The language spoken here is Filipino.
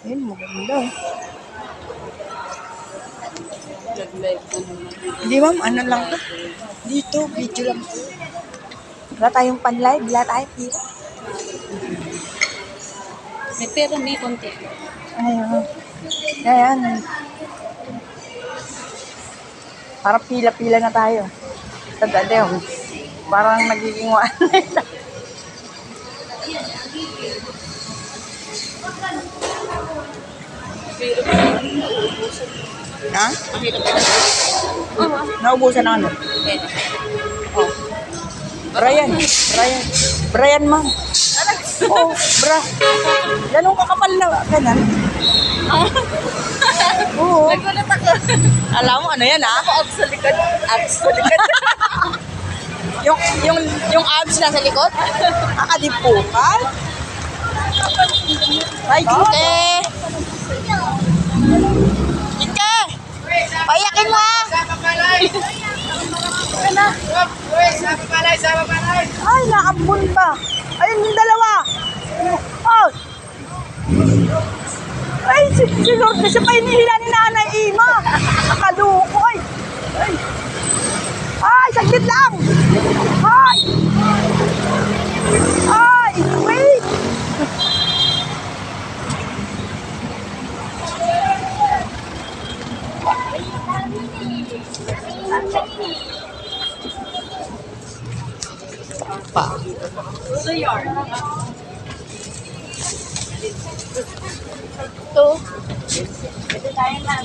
Ayun, maganda. Hindi ma'am, ano lang to? Dito, video lang to. Wala tayong pan-live, wala tayong pira. May pera, may konti. Ayun. Ayan. Parang pila-pila na tayo. Sa dadeo. Parang nagiging waan na ito. Ha? Naubusan na ano? Oh. Brian ma'am. Oh, bra. Ganun kakapal na. Ganun. Oo. Nagulat ako. Alam mo, ano yan ha? Abs sa likod. Abs sa likod. yung abs na sa likod? Akadipukan? Ay, Kike! Kike! Payakin mo ha! Ay, naambun pa. Ayun yung dalawa. Oh! Ay, si Lord na siya pa hinihila ni Nanay Ima. Nakaluko ay. Ay, saglit lang. Ay! Ay, wait! Pa. Ito. Ito tayo lang.